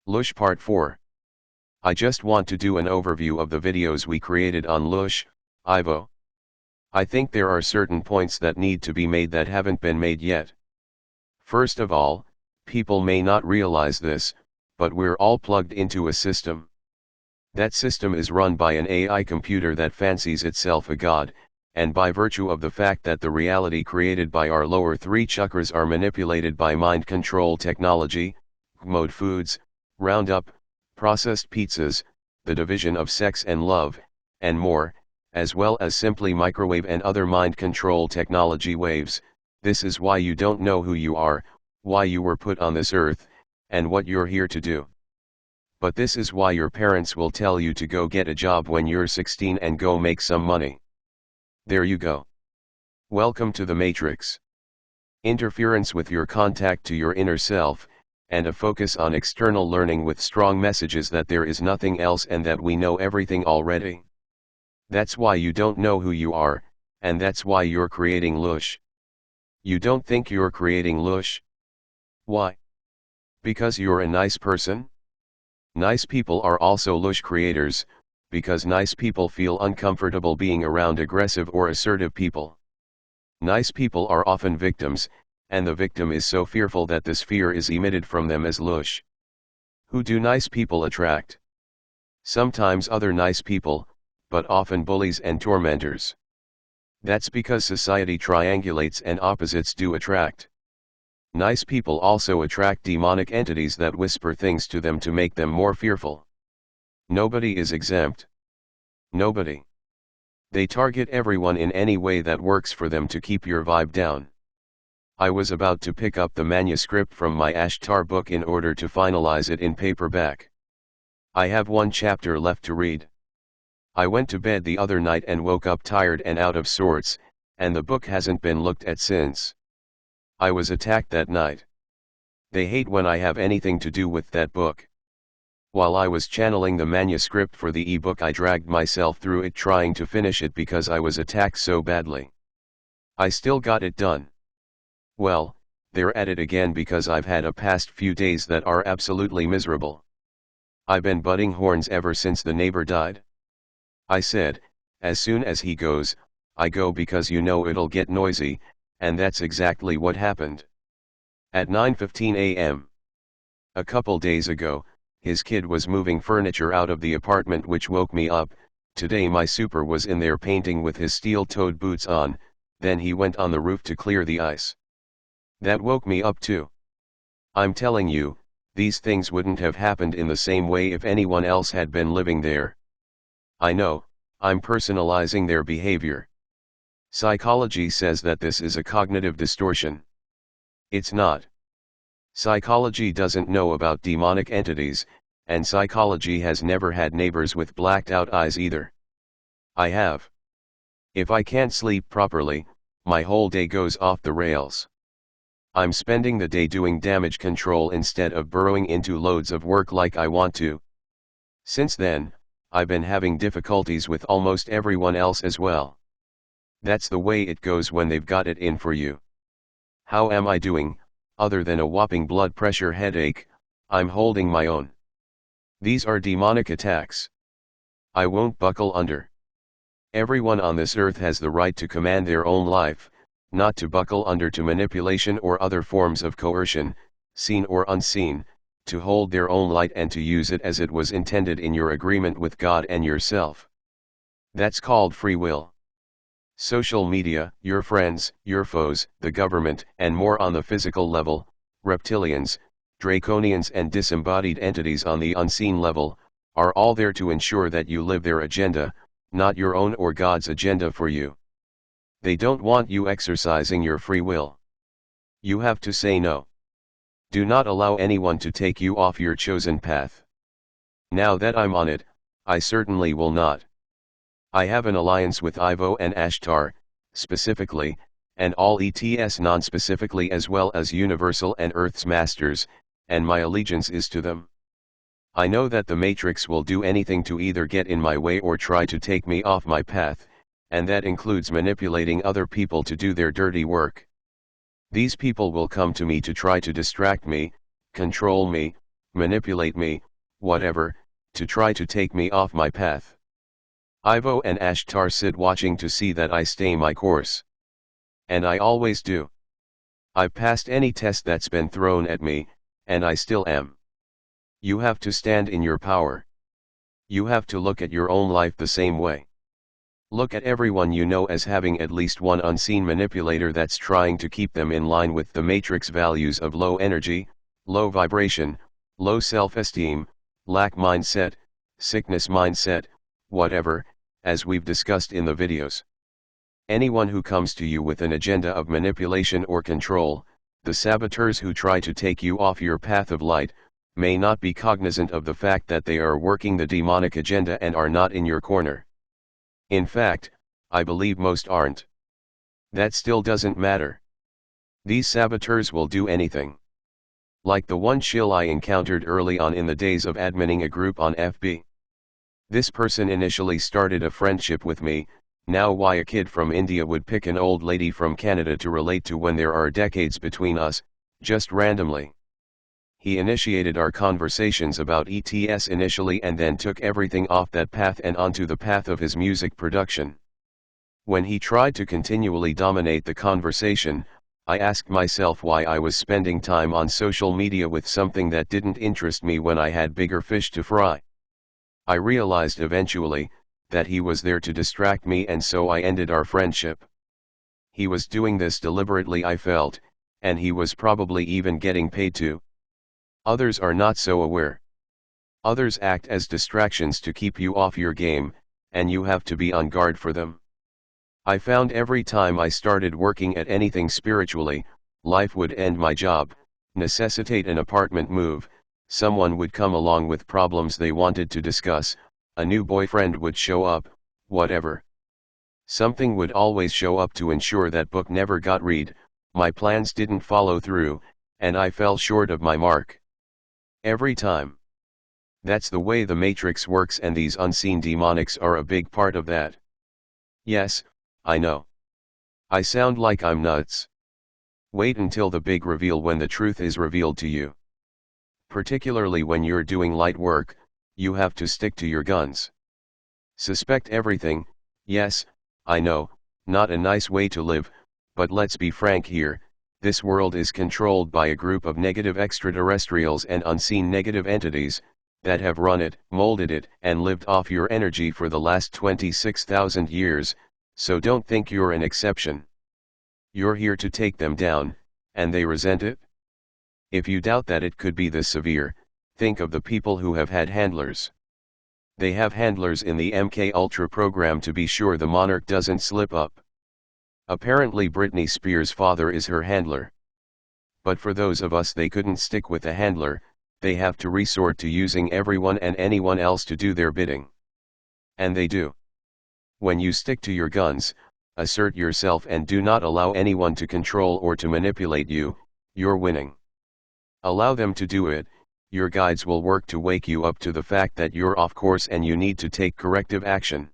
Loosh Part 4. I just want to do an overview of the videos we created on Loosh, Ivo. I think there are certain points that need to be made that haven't been made yet. First of all, people may not realize this, but we're all plugged into a system. That system is run by an AI computer that fancies itself a god, and by virtue of the fact that the reality created by our lower three chakras are manipulated by mind control technology, mode foods, Roundup, processed pizzas, the division of sex and love, and more, as well as simply microwave and other mind control technology waves. This is why you don't know who you are, why you were put on this earth, and what you're here to do. But this is why your parents will tell you to go get a job when you're 16 and go make some money. There you go. Welcome to the Matrix. Interference with your contact to your inner self, and a focus on external learning with strong messages that there is nothing else and that we know everything already. That's why you don't know who you are, and that's why you're creating Loosh. You don't think you're creating Loosh? Why? Because you're a nice person? Nice people are also Loosh creators, because nice people feel uncomfortable being around aggressive or assertive people. Nice people are often victims, and the victim is so fearful that this fear is emitted from them as Loosh. Who do nice people attract? Sometimes other nice people, but often bullies and tormentors. That's because society triangulates and opposites do attract. Nice people also attract demonic entities that whisper things to them to make them more fearful. Nobody is exempt. Nobody. They target everyone in any way that works for them to keep your vibe down. I was about to pick up the manuscript from my Ashtar book in order to finalize it in paperback. I have one chapter left to read. I went to bed the other night and woke up tired and out of sorts, and the book hasn't been looked at since. I was attacked that night. They hate when I have anything to do with that book. While I was channeling the manuscript for the ebook, I dragged myself through it trying to finish it because I was attacked so badly. I still got it done. Well, they're at it again because I've had a past few days that are absolutely miserable. I've been butting horns ever since the neighbor died. I said, as soon as he goes, I go because you know it'll get noisy, and that's exactly what happened. At 9:15 a.m. a couple days ago, his kid was moving furniture out of the apartment, which woke me up. Today my super was in there painting with his steel-toed boots on, then he went on the roof to clear the ice. That woke me up too. I'm telling you, these things wouldn't have happened in the same way if anyone else had been living there. I know, I'm personalizing their behavior. Psychology says that this is a cognitive distortion. It's not. Psychology doesn't know about demonic entities, and psychology has never had neighbors with blacked out eyes either. I have. If I can't sleep properly, my whole day goes off the rails. I'm spending the day doing damage control instead of burrowing into loads of work like I want to. Since then, I've been having difficulties with almost everyone else as well. That's the way it goes when they've got it in for you. How am I doing? Other than a whopping blood pressure headache, I'm holding my own. These are demonic attacks. I won't buckle under. Everyone on this earth has the right to command their own life, not to buckle under to manipulation or other forms of coercion, seen or unseen, to hold their own light and to use it as it was intended in your agreement with God and yourself. That's called free will. Social media, your friends, your foes, the government, and more on the physical level, reptilians, draconians and disembodied entities on the unseen level, are all there to ensure that you live their agenda, not your own or God's agenda for you. They don't want you exercising your free will. You have to say no. Do not allow anyone to take you off your chosen path. Now that I'm on it, I certainly will not. I have an alliance with Ivo and Ashtar, specifically, and all ETS non-specifically, as well as Universal and Earth's Masters, and my allegiance is to them. I know that the Matrix will do anything to either get in my way or try to take me off my path, and that includes manipulating other people to do their dirty work. These people will come to me to try to distract me, control me, manipulate me, whatever, to try to take me off my path. Ivo and Ashtar sit watching to see that I stay my course. And I always do. I've passed any test that's been thrown at me, and I still am. You have to stand in your power. You have to look at your own life the same way. Look at everyone you know as having at least one unseen manipulator that's trying to keep them in line with the matrix values of low energy, low vibration, low self-esteem, lack mindset, sickness mindset, whatever, as we've discussed in the videos. Anyone who comes to you with an agenda of manipulation or control, the saboteurs who try to take you off your path of light, may not be cognizant of the fact that they are working the demonic agenda and are not in your corner. In fact, I believe most aren't. That still doesn't matter. These saboteurs will do anything. Like the one shill I encountered early on in the days of adminning a group on FB. This person initially started a friendship with me. Now why a kid from India would pick an old lady from Canada to relate to when there are decades between us, just randomly. He initiated our conversations about ETS initially and then took everything off that path and onto the path of his music production. When he tried to continually dominate the conversation, I asked myself why I was spending time on social media with something that didn't interest me when I had bigger fish to fry. I realized eventually that he was there to distract me, and so I ended our friendship. He was doing this deliberately, I felt, and he was probably even getting paid to. Others are not so aware. Others act as distractions to keep you off your game, and you have to be on guard for them. I found every time I started working at anything spiritually, life would end, my job, necessitate an apartment move, someone would come along with problems they wanted to discuss, a new boyfriend would show up, whatever. Something would always show up to ensure that book never got read, my plans didn't follow through, and I fell short of my mark. Every time. That's the way the Matrix works, and these unseen demonics are a big part of that. Yes, I know. I sound like I'm nuts. Wait until the big reveal, when the truth is revealed to you. Particularly when you're doing light work, you have to stick to your guns. Suspect everything, yes, I know, not a nice way to live, but let's be frank here. This world is controlled by a group of negative extraterrestrials and unseen negative entities, that have run it, molded it, and lived off your energy for the last 26,000 years, so don't think you're an exception. You're here to take them down, and they resent it? If you doubt that it could be this severe, think of the people who have had handlers. They have handlers in the MK Ultra program to be sure the monarch doesn't slip up. Apparently Britney Spears' father is her handler. But for those of us they couldn't stick with a handler, they have to resort to using everyone and anyone else to do their bidding. And they do. When you stick to your guns, assert yourself and do not allow anyone to control or to manipulate you, you're winning. Allow them to do it, your guides will work to wake you up to the fact that you're off course and you need to take corrective action.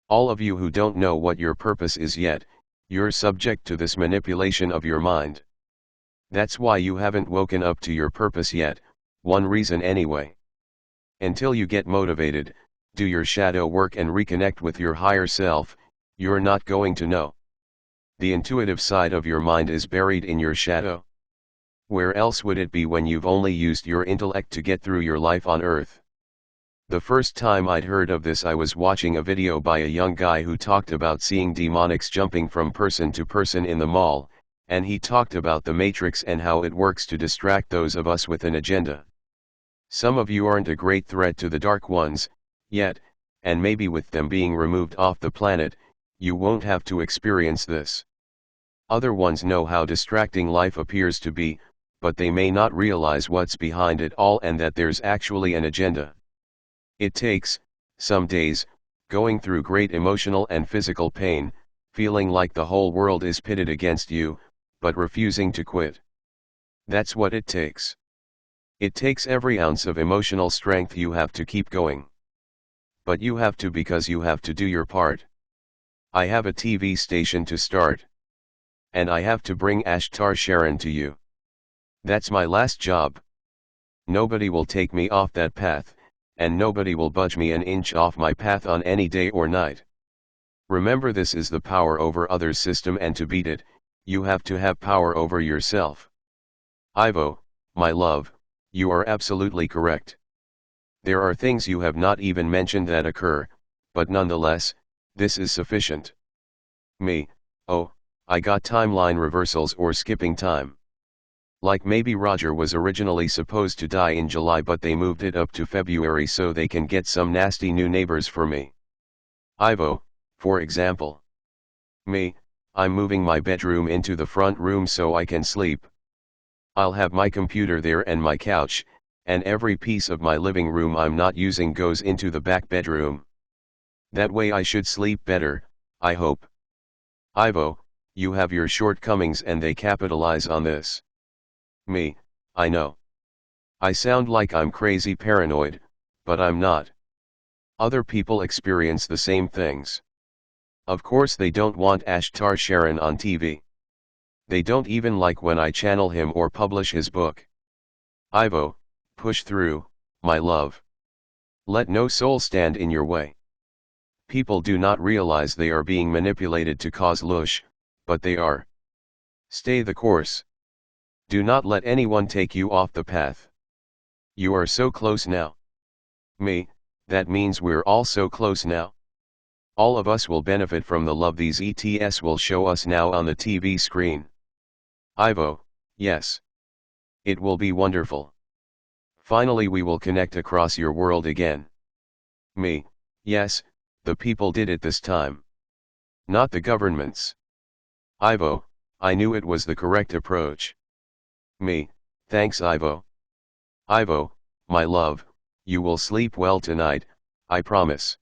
All of you who don't know what your purpose is yet, you're subject to this manipulation of your mind. That's why you haven't woken up to your purpose yet, one reason anyway. Until you get motivated, do your shadow work and reconnect with your higher self, you're not going to know. The intuitive side of your mind is buried in your shadow. Where else would it be when you've only used your intellect to get through your life on Earth? The first time I'd heard of this, I was watching a video by a young guy who talked about seeing demonics jumping from person to person in the mall, and he talked about the Matrix and how it works to distract those of us with an agenda. Some of you aren't a great threat to the Dark Ones, yet, and maybe with them being removed off the planet, you won't have to experience this. Other ones know how distracting life appears to be, but they may not realize what's behind it all and that there's actually an agenda. It takes, some days, going through great emotional and physical pain, feeling like the whole world is pitted against you, but refusing to quit. That's what it takes. It takes every ounce of emotional strength you have to keep going. But you have to, because you have to do your part. I have a TV station to start. And I have to bring Ashtar Sheran to you. That's my last job. nobody will take me off that path, and nobody will budge me an inch off my path on any day or night. Remember, this is the power over others system, and to beat it, you have to have power over yourself. Ivo, my love, you are absolutely correct. There are things you have not even mentioned that occur, but nonetheless, this is sufficient. Me, oh, I got timeline reversals or skipping time. Like maybe Roger was originally supposed to die in July, but they moved it up to February so they can get some nasty new neighbors for me. Ivo, for example. Me, I'm moving my bedroom into the front room so I can sleep. I'll have my computer there and my couch, and every piece of my living room I'm not using goes into the back bedroom. That way I should sleep better, I hope. Ivo, you have your shortcomings and they capitalize on this. Me, I know. I sound like I'm crazy paranoid, but I'm not. Other people experience the same things. Of course they don't want Ashtar Sheran on TV. They don't even like when I channel him or publish his book. Ivo, push through, my love. Let no soul stand in your way. People do not realize they are being manipulated to cause Loosh, but they are. Stay the course. Do not let anyone take you off the path. You are so close now. Me, that means we're all so close now. All of us will benefit from the love these ETS will show us now on the TV screen. Ivo, yes. It will be wonderful. Finally we will connect across your world again. Me, yes, the people did it this time. Not the governments. Ivo, I knew it was the correct approach. Me, thanks Ivo. Ivo, my love, you will sleep well tonight, I promise.